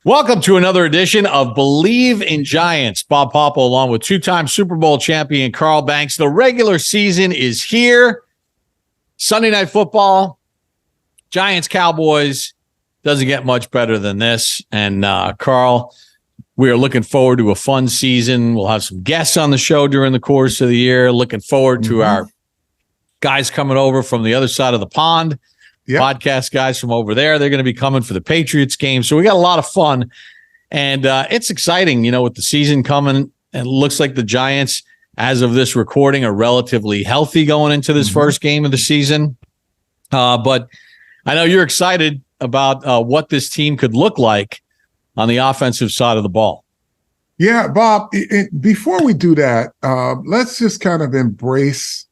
Welcome to another edition of Believe in Giants. Bob Popple along with two-time Super Bowl champion Carl Banks. The regular season is here. Sunday Night Football, Giants, Cowboys. Doesn't get much better than this. And Carl, we are looking forward to a fun season. We'll have some guests on the show during the course of the year. Looking forward to our guys coming over from the other side of the pond. Yep. Podcast guys from over there. They're going to be coming for the Patriots game. So we got a lot of fun. And it's exciting, with the season coming. It looks like the Giants, as of this recording, are relatively healthy going into this first game of the season. But I know you're excited about what this team could look like on the offensive side of the ball. Yeah, Bob, before we do that, let's just kind of embrace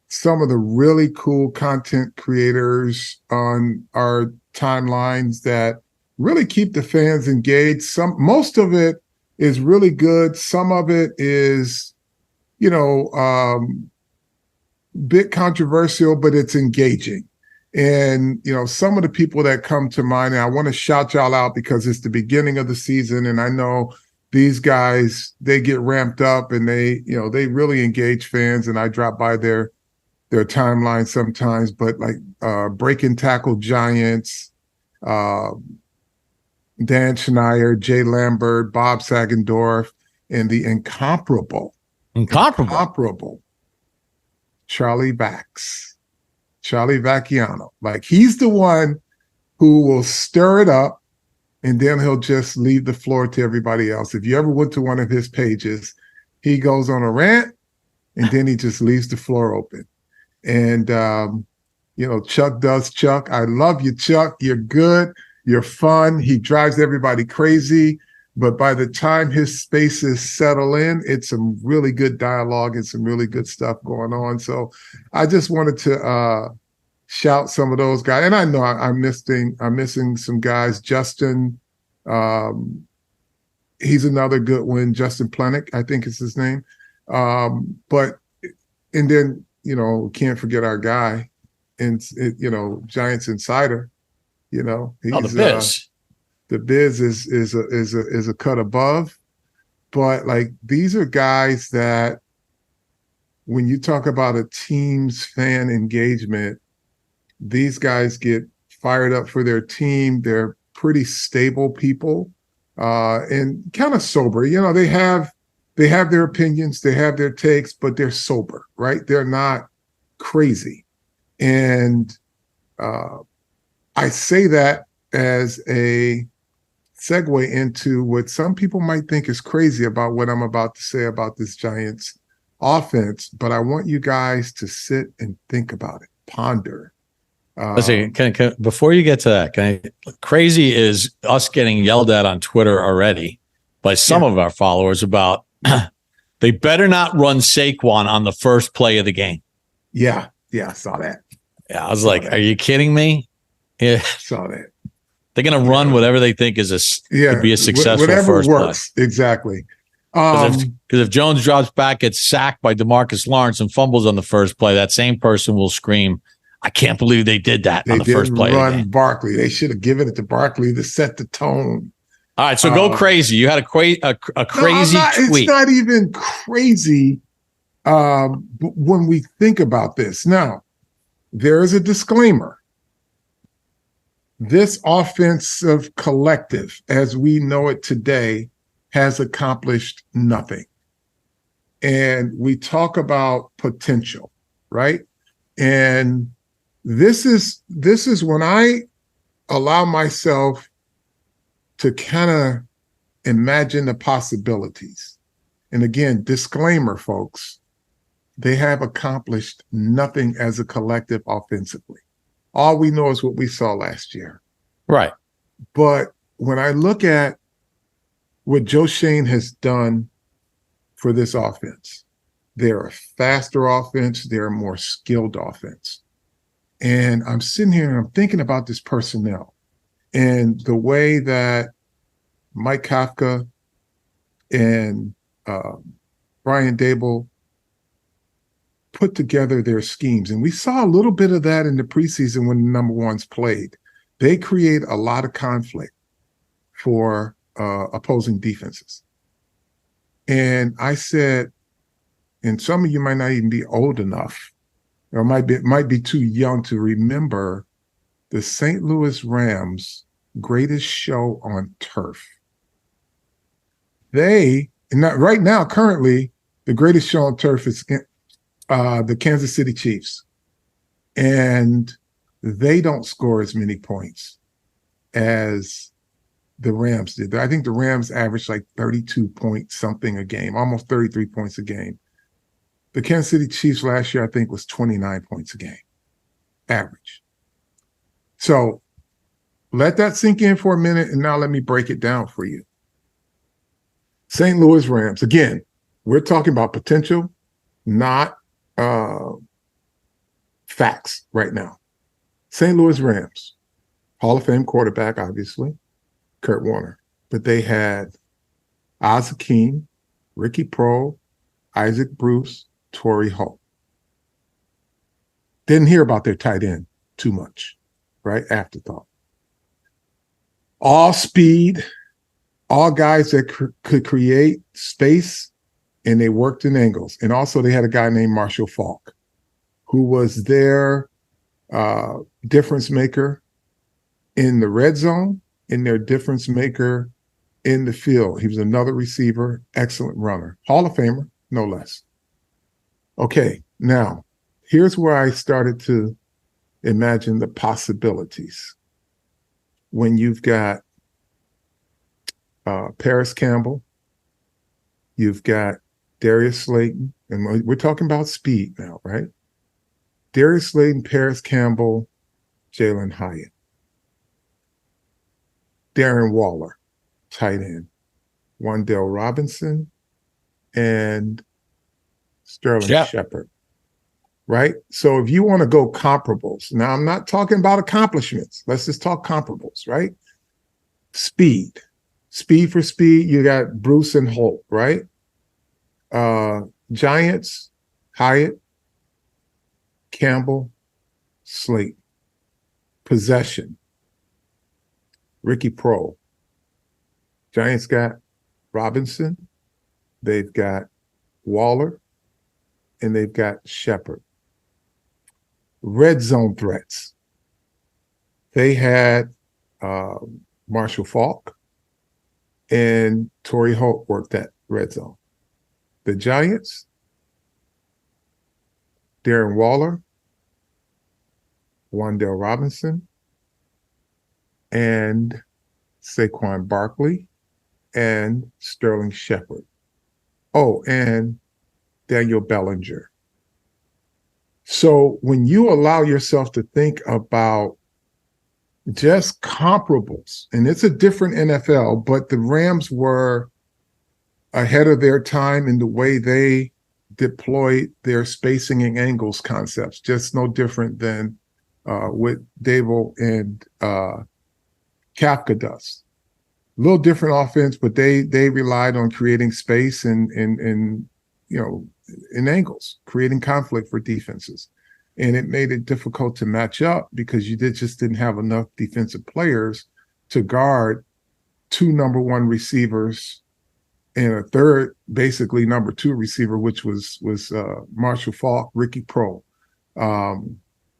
some of the really cool content creators on our timelines that really keep the fans engaged. Most of it is really good. Some of it is, bit controversial, but it's engaging. And, some of the people that come to mind, and I want to shout y'all out because it's the beginning of the season. And I know these guys, they get ramped up and they really engage fans. And I drop by their timeline sometimes, but like Breaking Tackle Giants, Dan Schneier, Jay Lambert, Bob Sagendorf, and the incomparable Charlie Vacchiano. Like, he's the one who will stir it up and then he'll just leave the floor to everybody else. If you ever went to one of his pages, he goes on a rant and then he just leaves the floor open. And, Chuck does Chuck. I love you, Chuck. You're good. You're fun. He drives everybody crazy. But by the time his spaces settle in, it's some really good dialogue and some really good stuff going on. So I just wanted to shout some of those guys. And I know I'm missing some guys. Justin, he's another good one. Justin Plenick, I think is his name. And then, can't forget our guy, and Giants Insider. He's the Biz. The Biz is a cut above, but like, these are guys that when you talk about a team's fan engagement, these guys get fired up for their team. They're pretty stable people, and kind of sober. They have their opinions, they have their takes, but they're sober, right? They're not crazy. And I say that as a segue into what some people might think is crazy about what I'm about to say about this Giants offense, but I want you guys to sit and think about it, ponder. Listen, before you get to that, crazy is us getting yelled at on Twitter already by some of our followers about they better not run Saquon on the first play of the game. Yeah, I saw that. Yeah, I was like, are you kidding me? Yeah, saw that. They're going to run whatever they think is could be a successful first works. play. Exactly. Because if Jones drops back, gets sacked by DeMarcus Lawrence and fumbles on the first play, that same person will scream, I can't believe they did that on the first play. They didn't run Barkley. They should have given it to Barkley to set the tone. All right, so go crazy. You had a crazy tweet. It's not even crazy when we think about this. Now, there is a disclaimer. This offensive collective, as we know it today, has accomplished nothing. And we talk about potential, right? And this is when I allow myself to kind of imagine the possibilities. And again, disclaimer, folks, they have accomplished nothing as a collective offensively. All we know is what we saw last year. Right. But when I look at what Joe Shane has done for this offense, they're a faster offense. They're a more skilled offense. And I'm sitting here and I'm thinking about this personnel and the way that Mike Kafka and Brian Dable put together their schemes. And we saw a little bit of that in the preseason when the number ones played. They create a lot of conflict. for opposing defenses. And I said, and some of you might not even be old enough, or might be too young to remember the St. Louis Rams' greatest show on turf. Right now, currently, the greatest show on turf is the Kansas City Chiefs. And they don't score as many points as the Rams did. I think the Rams averaged like 32 point something a game, almost 33 points a game. The Kansas City Chiefs last year, I think, was 29 points a game, average. So let that sink in for a minute, and now let me break it down for you. St. Louis Rams, again, we're talking about potential, not facts right now. St. Louis Rams, Hall of Fame quarterback, obviously, Kurt Warner. But they had Oz Hakeem, Ricky Proehl, Isaac Bruce, Torrey Holt. Didn't hear about their tight end too much, right? Afterthought. All speed, all guys that could create space, and they worked in angles. And also they had a guy named Marshall Faulk, who was their difference maker in the red zone and their difference maker in the field. He was another receiver, excellent runner, Hall of Famer, no less. Okay, now here's where I started to imagine the possibilities. When you've got Paris Campbell, you've got Darius Slayton, and we're talking about speed now, right? Darius Slayton, Paris Campbell, Jaylin Hyatt. Darren Waller, tight end. Wan'Dale Robinson, and Sterling Shepard, right? So if you want to go comparables, now I'm not talking about accomplishments. Let's just talk comparables, right? Speed for speed, you got Bruce and Holt, right? Giants, Hyatt, Campbell, Slayton. Possession, Ricky Proehl. Giants got Robinson, they've got Waller, and they've got Shepard. Red zone threats. They had Marshall Faulk and Torrey Holt worked that red zone. The Giants, Darren Waller, Wan'Dale Robinson, and Saquon Barkley, and Sterling Shepard. Oh, and Daniel Bellinger. So when you allow yourself to think about just comparables, and it's a different NFL, but the Rams were ahead of their time in the way they deployed their spacing and angles concepts, just no different than what Dable and Kafka does. A little different offense, but they relied on creating space and in angles, creating conflict for defenses. And it made it difficult to match up because you just didn't have enough defensive players to guard two number one receivers and a third, basically number two receiver, which was Marshall Faulk, Ricky Proehl.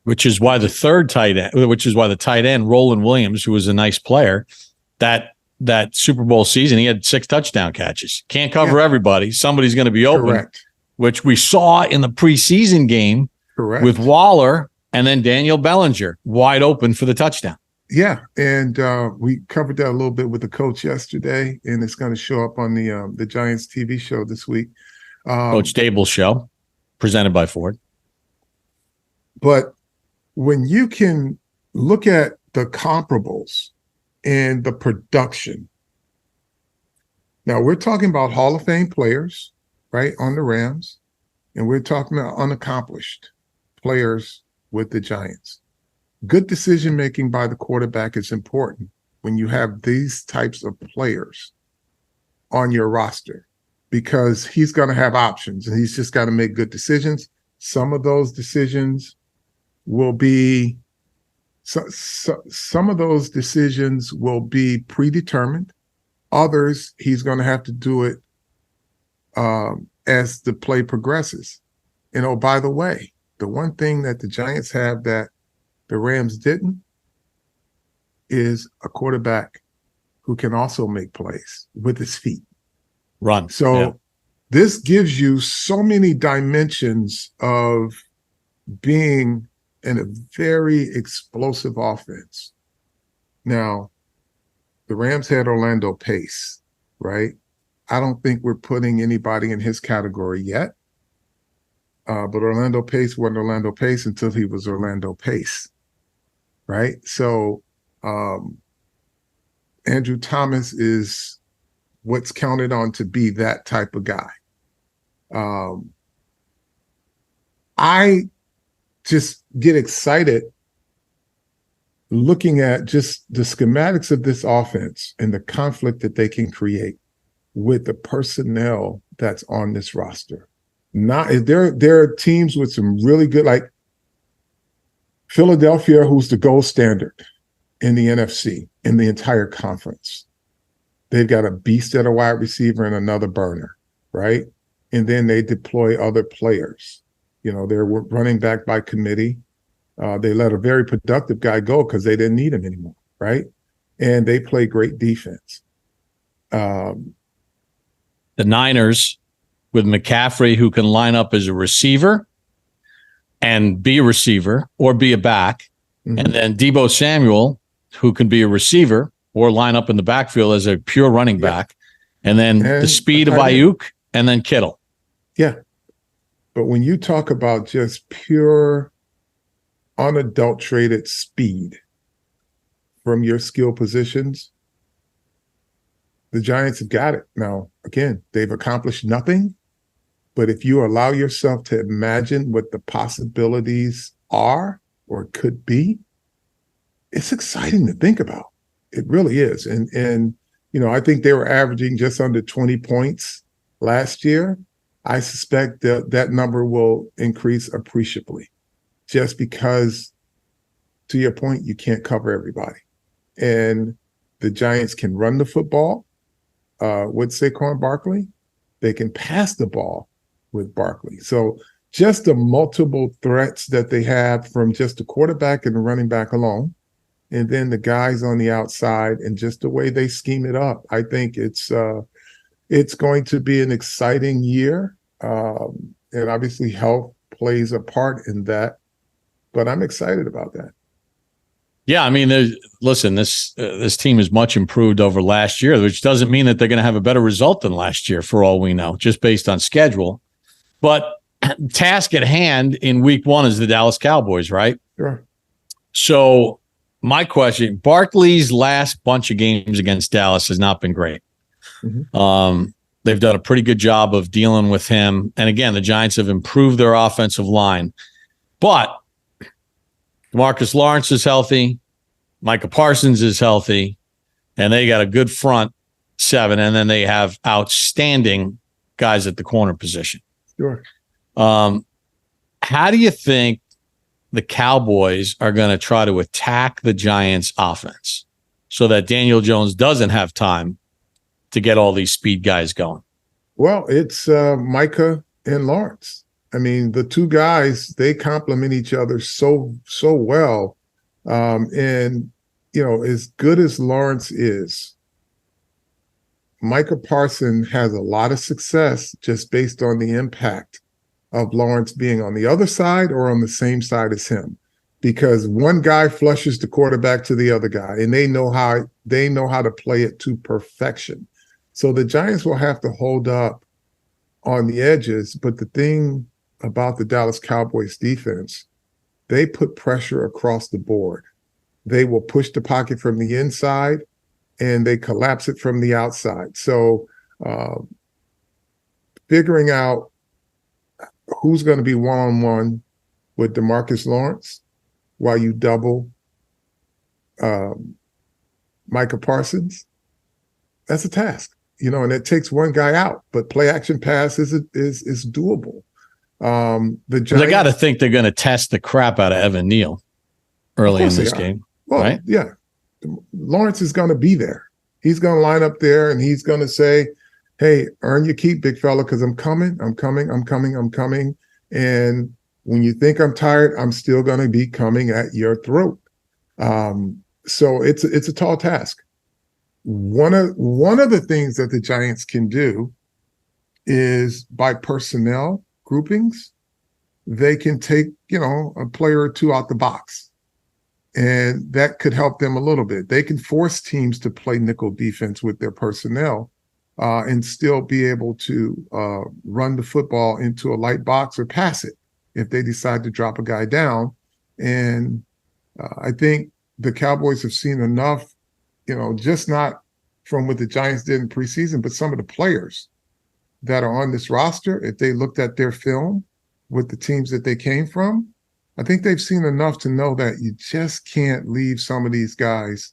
Which is why the tight end, Roland Williams, who was a nice player, that Super Bowl season, he had 6 touchdown catches. Can't cover everybody. Somebody's going to be open. Correct. Which we saw in the preseason game. Correct. With Waller and then Daniel Bellinger wide open for the touchdown. Yeah, and we covered that a little bit with the coach yesterday, and it's going to show up on the Giants TV show this week. Coach Dable's show, presented by Ford. But when you can look at the comparables and the production, now we're talking about Hall of Fame players, right, on the Rams, and we're talking about unaccomplished players with the Giants. Good decision-making by the quarterback is important when you have these types of players on your roster because he's going to have options and he's just got to make good decisions. Some of those decisions will be predetermined. Others, he's going to have to do it as the play progresses. And oh, by the way, the one thing that the Giants have that the Rams didn't is a quarterback who can also make plays with his feet. Run. So this gives you so many dimensions of being in a very explosive offense. Now, the Rams had Orlando Pace, right? I don't think we're putting anybody in his category yet. But Orlando Pace wasn't Orlando Pace until he was Orlando Pace, right? So Andrew Thomas is what's counted on to be that type of guy. I just get excited looking at just the schematics of this offense and the conflict that they can create with the personnel that's on this roster. There are teams with some really good, like Philadelphia, who's the gold standard in the NFC, in the entire conference. They've got a beast at a wide receiver and another burner, right? And then they deploy other players. You know, they're running back by committee. They let a very productive guy go because they didn't need him anymore, right? And they play great defense. The Niners with McCaffrey, who can line up as a receiver and be a receiver or be a back. Mm-hmm. And then Deebo Samuel, who can be a receiver or line up in the backfield as a pure running back. And then the speed of Ayuk and then Kittle. Yeah. But when you talk about just pure, unadulterated speed from your skill positions, the Giants have got it. Now, again, they've accomplished nothing. But if you allow yourself to imagine what the possibilities are or could be, it's exciting to think about. It really is. And you know, I think they were averaging just under 20 points last year. I suspect that number will increase appreciably just because, to your point, you can't cover everybody. And the Giants can run the football with Saquon Barkley. They can pass the ball with Barkley. So just the multiple threats that they have from just the quarterback and the running back alone, and then the guys on the outside and just the way they scheme it up. I think it's going to be an exciting year. And obviously health plays a part in that, but I'm excited about that. Yeah, I mean, listen, this team is much improved over last year, which doesn't mean that they're going to have a better result than last year for all we know, just based on schedule. But task at hand in week 1 is the Dallas Cowboys, right? Sure. So my question, Barkley's last bunch of games against Dallas has not been great. Mm-hmm. They've done a pretty good job of dealing with him. And again, the Giants have improved their offensive line. But Marcus Lawrence is healthy. Micah Parsons is healthy. And they got a good front 7. And then they have outstanding guys at the corner position. Sure. How do you think the Cowboys are going to try to attack the Giants' offense so that Daniel Jones doesn't have time to get all these speed guys going? Well, it's Micah and Lawrence. I mean, the two guys, they complement each other so well. And, you know, as good as Lawrence is, Micah Parsons has a lot of success just based on the impact of Lawrence being on the other side or on the same side as him, because one guy flushes the quarterback to the other guy, and they know how to play it to perfection. So the Giants will have to hold up on the edges. But the thing about the Dallas Cowboys defense, they put pressure across the board. They will push the pocket from the inside and they collapse it from the outside. So figuring out who's going to be one-on-one with DeMarcus Lawrence while you double Micah Parsons, that's a task. You know, and it takes one guy out, but play action pass is doable. The Giants, they got to think they're going to test the crap out of Evan Neal early in this game, well, right? Yeah, Lawrence is going to be there. He's going to line up there and he's going to say, hey, earn your keep, big fella, because I'm coming. And when you think I'm tired, I'm still going to be coming at your throat. So it's a tall task. One of the things that the Giants can do is by personnel groupings, they can take, a player or two out the box. And that could help them a little bit. They can force teams to play nickel defense with their personnel and still be able to run the football into a light box or pass it if they decide to drop a guy down. And I think the Cowboys have seen enough, just not from what the Giants did in preseason, but some of the players that are on this roster, if they looked at their film with the teams that they came from, I think they've seen enough to know that you just can't leave some of these guys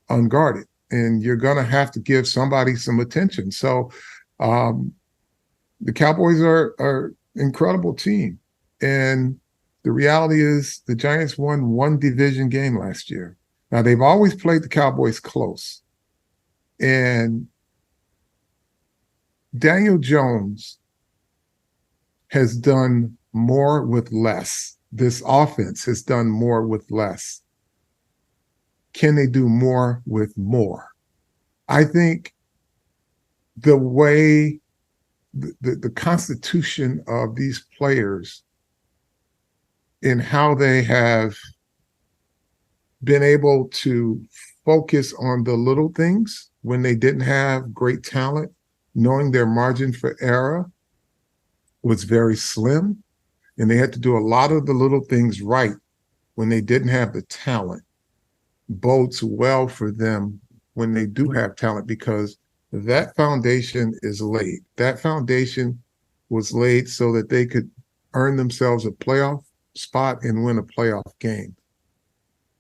unguarded, and you're going to have to give somebody some attention. So the Cowboys are an incredible team. And the reality is the Giants won one division game last year. Now, they've always played the Cowboys close. And Daniel Jones has done more with less. This offense has done more with less. Can they do more with more? I think the way the constitution of these players and how they have been able to focus on the little things when they didn't have great talent, knowing their margin for error was very slim, and they had to do a lot of the little things right when they didn't have the talent, bodes well for them when they do have talent, because that foundation is laid. That foundation was laid so that they could earn themselves a playoff spot and win a playoff game.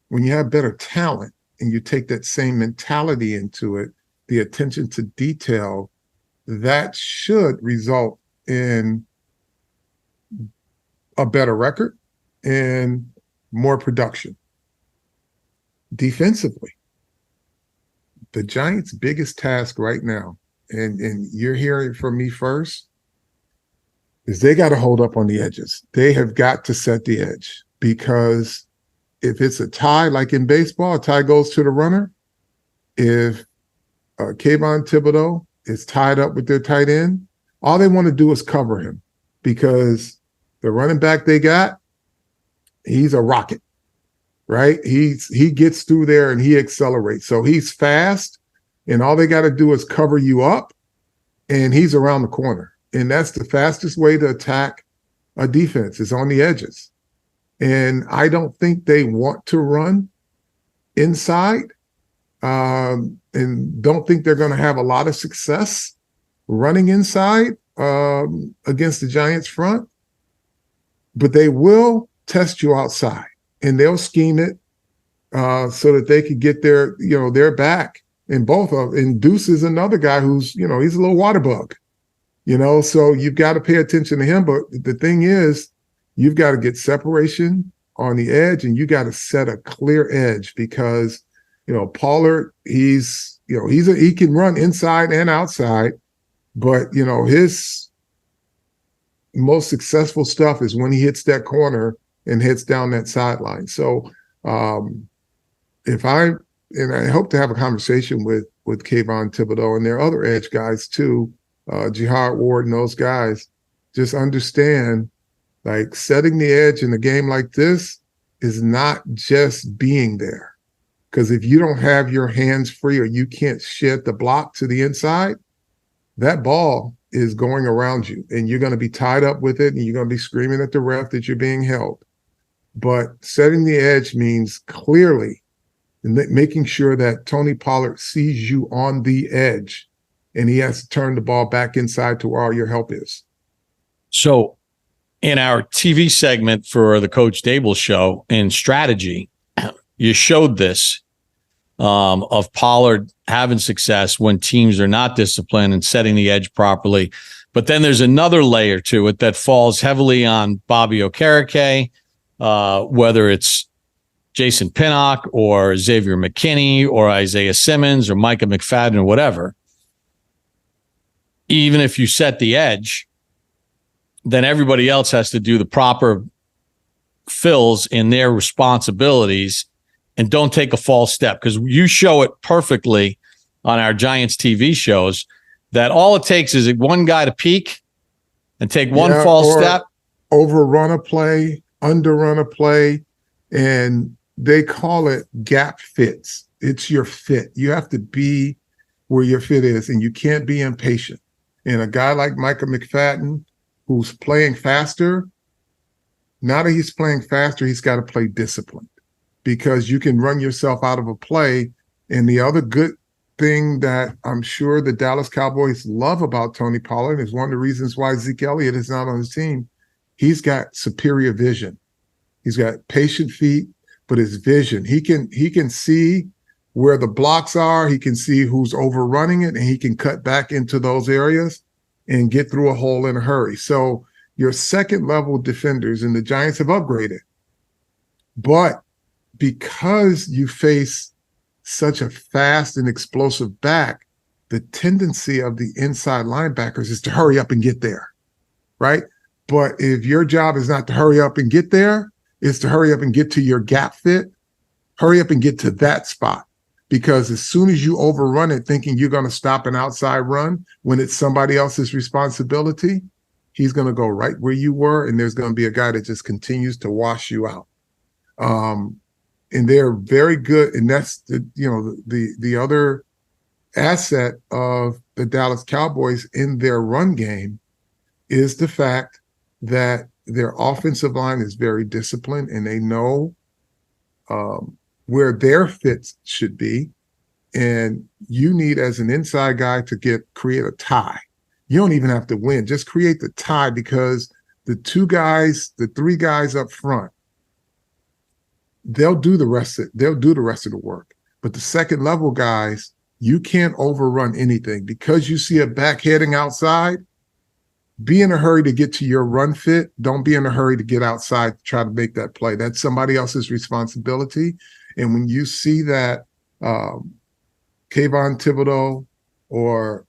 When you have better talent and you take that same mentality into it, the attention to detail, that should result in a better record and more production. Defensively, the Giants' biggest task right now, and you're hearing from me first, is they got to hold up on the edges. They have got to set the edge, because if it's a tie, like in baseball, a tie goes to the runner. If Kayvon Thibodeau is tied up with their tight end, all they want to do is cover him, because the running back they got, he's a rocket, right? He gets through there and he accelerates. So he's fast, and all they got to do is cover you up, and he's around the corner. And that's the fastest way to attack a defense, is on the edges. And I don't think they want to run inside, and don't think they're going to have a lot of success running inside against the Giants front. But they will test you outside, and they'll scheme it so that they could get their back. And and Deuce is another guy who's, he's a little water bug. So you've got to pay attention to him. But the thing is, you've got to get separation on the edge, and you got to set a clear edge, because, Pollard, he can run inside and outside, but, his most successful stuff is when he hits that corner and hits down that sideline. So I hope to have a conversation with Kayvon Thibodeau, and there are other edge guys too, Jihad Ward and those guys, just understand, like, setting the edge in a game like this is not just being there. Because if you don't have your hands free, or you can't shed the block to the inside, that ball is going around you, and you're going to be tied up with it, and you're going to be screaming at the ref that you're being held. But setting the edge means clearly making sure that Tony Pollard sees you on the edge, and he has to turn the ball back inside to where all your help is. So in our TV segment for the Coach Dable show in strategy, you showed this of Pollard having success when teams are not disciplined and setting the edge properly. But then there's another layer to it that falls heavily on Bobby Okereke, whether it's Jason Pinnock or Xavier McKinney or Isaiah Simmons or Micah McFadden or whatever, even if you set the edge, then everybody else has to do the proper fills in their responsibilities and don't take a false step, because you show it perfectly on our Giants TV shows that all it takes is one guy to peak and take one false step. Overrun a play, underrun a play, and they call it gap fits. It's your fit. You have to be where your fit is, and you can't be impatient. And a guy like Micah McFadden, who's playing faster, now that he's playing faster, he's got to play disciplined, because you can run yourself out of a play. And the other good thing that I'm sure the Dallas Cowboys love about Tony Pollard is one of the reasons why Zeke Elliott is not on his team. He's got superior vision. He's got patient feet, but his vision, he can see where the blocks are. He can see who's overrunning it, and he can cut back into those areas and get through a hole in a hurry. So your second level defenders, and the Giants have upgraded, but because you face such a fast and explosive back, the tendency of the inside linebackers is to hurry up and get there, right? But if your job is not to hurry up and get there, it's to hurry up and get to your gap fit, hurry up and get to that spot. Because as soon as you overrun it thinking you're going to stop an outside run when it's somebody else's responsibility, he's going to go right where you were, and there's going to be a guy that just continues to wash you out. And they're very good, and that's the other asset of the Dallas Cowboys in their run game is the fact that their offensive line is very disciplined, and they know where their fits should be. And you need, as an inside guy, to create a tie. You don't even have to win. Just create the tie, because the three guys up front, they'll do the rest of the work. But the second level guys, you can't overrun anything, because you see a back heading outside. Be in a hurry to get to your run fit. Don't be in a hurry to get outside to try to make that play. That's somebody else's responsibility. And when you see that Kayvon Thibodeau or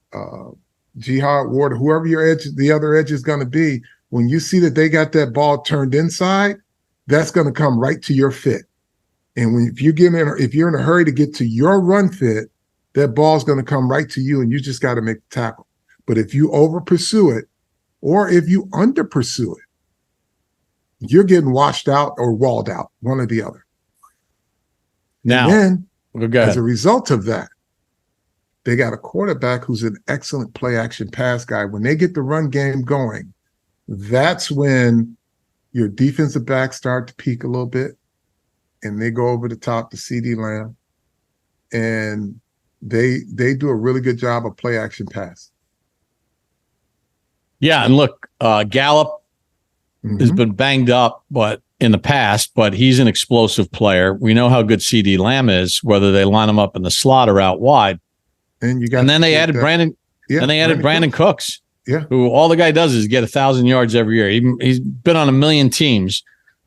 Jihad Ward, or whoever the other edge is going to be, when you see that they got that ball turned inside, that's going to come right to your fit. And if you're in a hurry to get to your run fit, that ball's going to come right to you, and you just got to make the tackle. But if you over pursue it, or if you under pursue it, you're getting washed out or walled out, one or the other. Now, and then, as a result of that, they got a quarterback who's an excellent play action pass guy. When they get the run game going, that's when your defensive backs start to peak a little bit, and they go over the top to CeeDee Lamb, and they do a really good job of play action pass. Yeah, and look, Gallup has been banged up, but in the past, but he's an explosive player. We know how good CeeDee Lamb is, whether they line him up in the slot or out wide. And then they added Brandon. Yeah, and they added Brandon Cooks. Yeah, who all the guy does is get 1,000 yards every year. He's been on 1 million teams,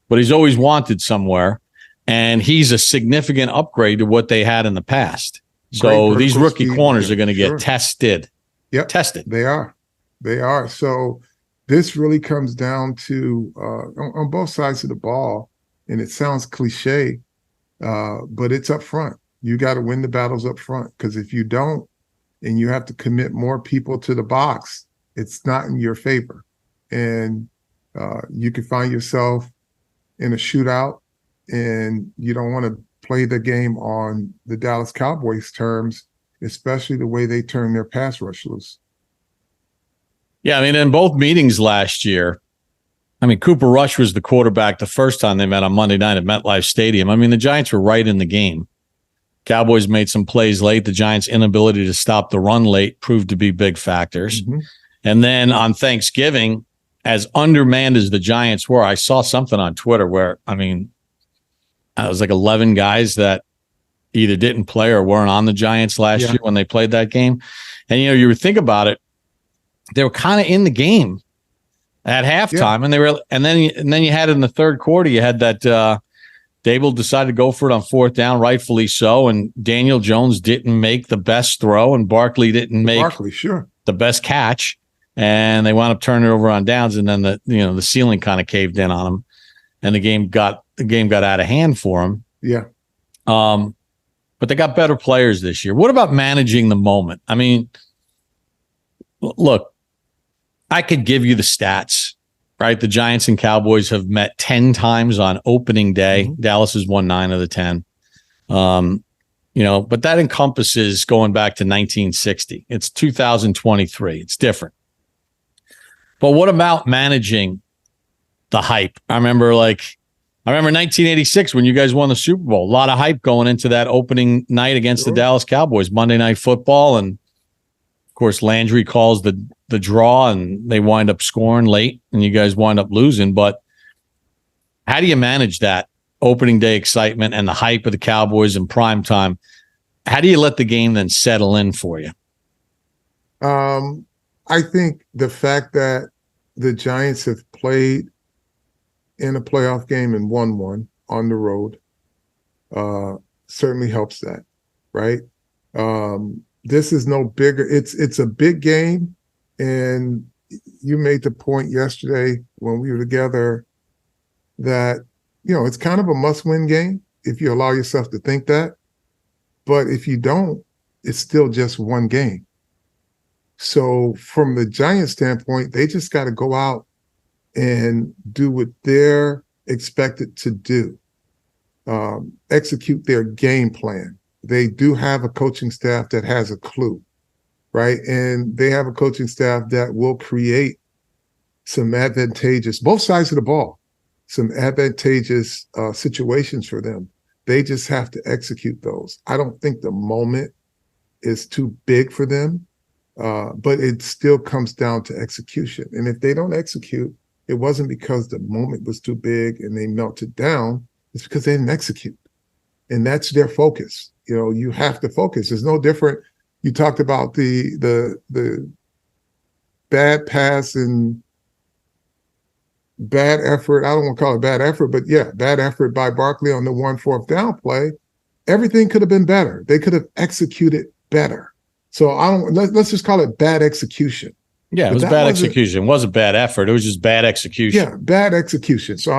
but he's always wanted somewhere, and he's a significant upgrade to what they had in the past. So these rookie corners are going to get tested. Yep, tested. They are. So this really comes down to on both sides of the ball, and it sounds cliche, but it's up front. You got to win the battles up front, because if you don't, and you have to commit more people to the box, it's not in your favor. And you can find yourself in a shootout, and you don't want to play the game on the Dallas Cowboys terms, especially the way they turn their pass rush loose. Yeah, I mean, in both meetings last year, Cooper Rush was the quarterback the first time they met on Monday night at MetLife Stadium. The Giants were right in the game. Cowboys made some plays late. The Giants' inability to stop the run late proved to be big factors. And then on Thanksgiving, as undermanned as the Giants were, I saw something on Twitter where, it was like 11 guys that either didn't play or weren't on the Giants last year when they played that game. And, you would think about it, they were kind of in the game at halftime, and then you had in the third quarter, you had that Dable decided to go for it on fourth down, rightfully so, and Daniel Jones didn't make the best throw, and Barkley didn't make the best catch, and they wound up turning it over on downs, and then the ceiling kind of caved in on them, and the game got out of hand for them. Yeah. But they got better players this year. What about managing the moment? I mean, look, I could give you the stats. Right, the Giants and Cowboys have met 10 times on opening day. Mm-hmm. Dallas has won 9 of the 10. But that encompasses going back to 1960. It's 2023. It's different. But what about managing the hype? I remember 1986 when you guys won the Super Bowl. A lot of hype going into that opening night against the Dallas Cowboys, Monday Night Football, and of course Landry calls the draw, and they wind up scoring late, and you guys wind up losing. But how do you manage that opening day excitement and the hype of the Cowboys in prime time? How do you let the game then settle in for you? I think the fact that the Giants have played in a playoff game and won one on the road certainly helps that, right? This is no bigger. It's a big game. And you made the point yesterday when we were together that, it's kind of a must-win game if you allow yourself to think that. But if you don't, it's still just one game. So from the Giants standpoint, they just got to go out and do what they're expected to do, execute their game plan. They do have a coaching staff that has a clue. Right. And they have a coaching staff that will create some advantageous, both sides of the ball, some advantageous situations for them. They just have to execute those. I don't think the moment is too big for them, but it still comes down to execution. And if they don't execute, it wasn't because the moment was too big and they melted down. It's because they didn't execute. And that's their focus. You have to focus. There's no different. You talked about the bad pass and bad effort. I don't want to call it bad effort, but yeah, bad effort by Barkley on the 1 4th down play. Everything could have been better. They could have executed better. So let's just call it bad exexecution. Yeah, it was bad execution. It wasn't bad effort. It was just bad execution. Yeah, bad execution. So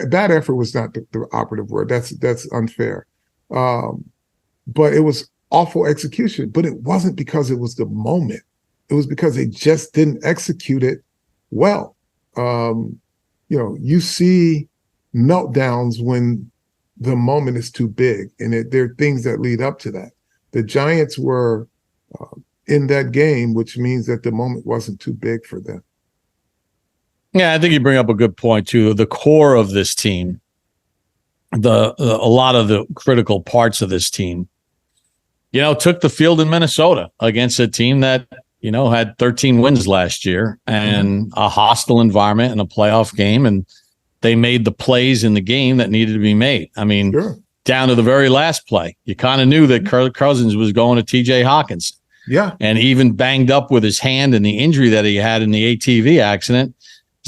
bad effort was not the operative word. That's unfair. But it was awful execution, but it wasn't because it was the moment. It was because they just didn't execute it well. You see meltdowns when the moment is too big, and there are things that lead up to that. The Giants were in that game, which means that the moment wasn't too big for them. Yeah, I think you bring up a good point too. The core of this team, a lot of the critical parts of this team, took the field in Minnesota against a team that, had 13 wins last year and a hostile environment in a playoff game. And they made the plays in the game that needed to be made. I mean, down to the very last play, you kind of knew that Kirk Cousins was going to TJ Hawkins. Yeah. And even banged up with his hand and the injury that he had in the ATV accident,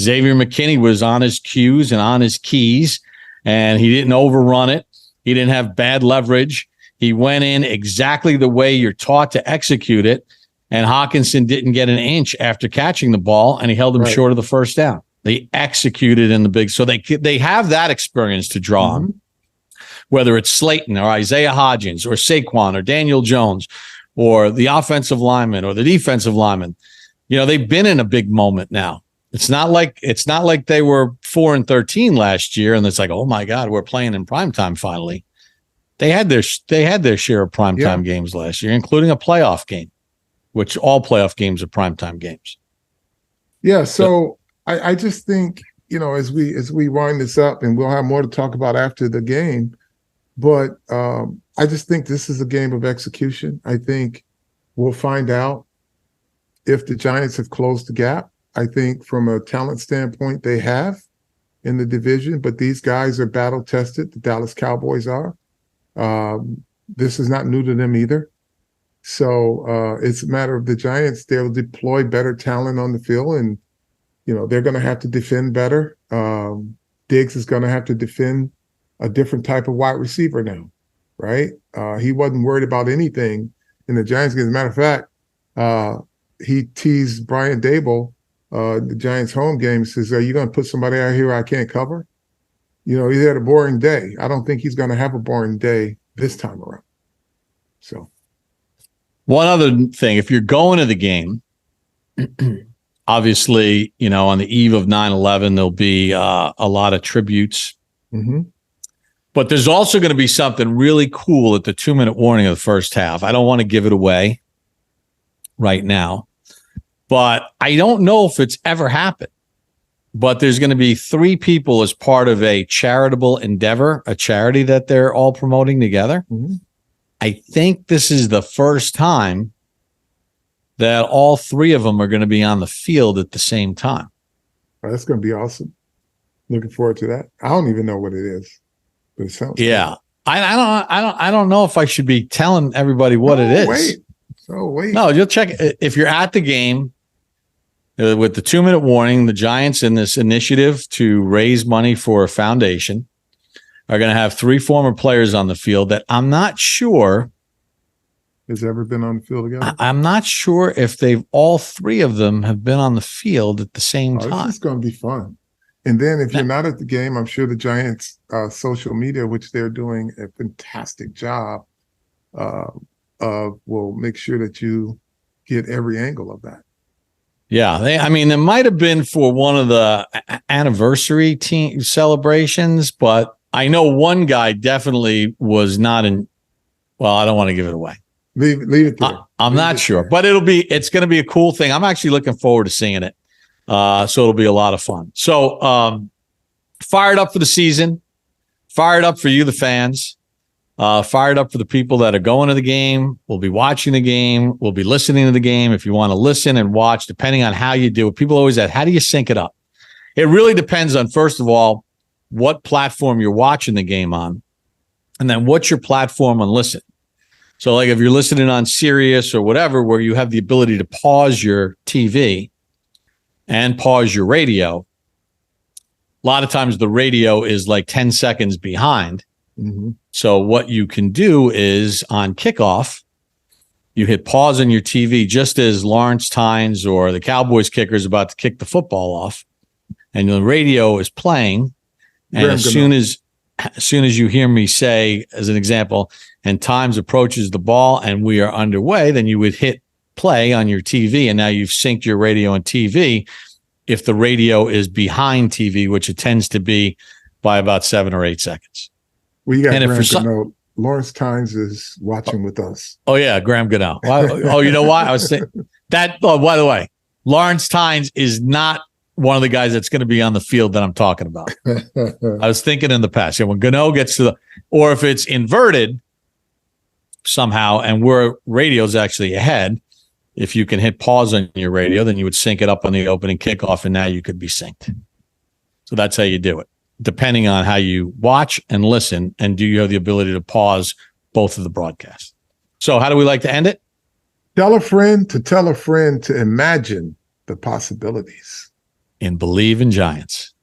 Xavier McKinney was on his cues and on his keys, and he didn't overrun it. He didn't have bad leverage. He went in exactly the way you're taught to execute it, and Hawkinson didn't get an inch after catching the ball, and he held him short of the first down. They executed in the big, so they have that experience to draw on, whether it's Slayton or Isaiah Hodgins or Saquon or Daniel Jones or the offensive lineman or the defensive lineman. They've been in a big moment now. It's not like they were 4-13 last year, and it's like, oh my God, we're playing in primetime finally. They had their share of primetime games last year, including a playoff game, which all playoff games are primetime games. Yeah, so I just think, as we wind this up, and we'll have more to talk about after the game, but I just think this is a game of execution. I think we'll find out if the Giants have closed the gap. I think from a talent standpoint, they have in the division, but these guys are battle tested. The Dallas Cowboys are. This is not new to them either. So it's a matter of the Giants. They'll deploy better talent on the field, and they're going to have to defend better. Diggs is going to have to defend a different type of wide receiver now, right? He wasn't worried about anything in the Giants game. As a matter of fact, he teased Brian Dable, the Giants home game, says, "Are you going to put somebody out here I can't cover?" You know, he had a boring day. I don't think he's going to have a boring day this time around. So, one other thing, if you're going to the game, obviously, you know, on the eve of 9/11, there'll be a lot of tributes. mm-hmm. But there's also going to be something really cool at the 2-minute warning of the first half. I don't want to give it away right now, but I don't know if it's ever happened. But there's going to be 3 people as part of a charitable endeavor, a charity that they're all promoting together. Mm-hmm. I think this is the first time that all 3 of them are going to be on the field at the same time. Oh, that's going to be awesome. Looking forward to that. I don't even know what it is, but it sounds cool. I don't know if I should be telling everybody what it is. Wait. No, you'll check if you're at the game. With the 2-minute warning, the Giants in this initiative to raise money for a foundation are going to have 3 former players on the field that I'm not sure has ever been on the field together. I'm not sure if all 3 of them have been on the field at the same time. This is going to be fun. And then if you're not at the game, I'm sure the Giants' social media, which they're doing a fantastic job will make sure that you get every angle of that. Yeah, there might have been for one of the anniversary team celebrations, but I know one guy definitely was not in. Well, I don't want to give it away. Leave it there. I'm not sure, but it's going to be a cool thing. I'm actually looking forward to seeing it. So it'll be a lot of fun. So fired up for the season, fired up for you, the fans. Fired up for the people that are going to the game. We'll be watching the game. We'll be listening to the game. If you want to listen and watch, depending on how you do it, people always ask, how do you sync it up? It really depends on, first of all, what platform you're watching the game on, and then what's your platform on listen. So like if you're listening on Sirius or whatever, where you have the ability to pause your TV and pause your radio, a lot of times the radio is like 10 seconds behind. Mm-hmm. So what you can do is on kickoff, you hit pause on your TV just as Lawrence Tynes or the Cowboys kicker is about to kick the football off, and the radio is playing. And as soon as you hear me say, as an example, and Tynes approaches the ball and we are underway, then you would hit play on your TV, and now you've synced your radio and TV. If the radio is behind TV, which it tends to be by about 7 or 8 seconds. Well, you got Graham Gano. Lawrence Tynes is watching with us. Oh, yeah, Graham Gano. Oh, you know what? I was thinking that. Oh, by the way, Lawrence Tynes is not one of the guys that's going to be on the field that I'm talking about. I was thinking in the past. Yeah, when Gano gets to or if it's inverted somehow and where radio's actually ahead, if you can hit pause on your radio, then you would sync it up on the opening kickoff, and now you could be synced. So that's how you do it, depending on how you watch and listen, and do you have the ability to pause both of the broadcasts. So how do we like to end it? Tell a friend to imagine the possibilities. And believe in Giants.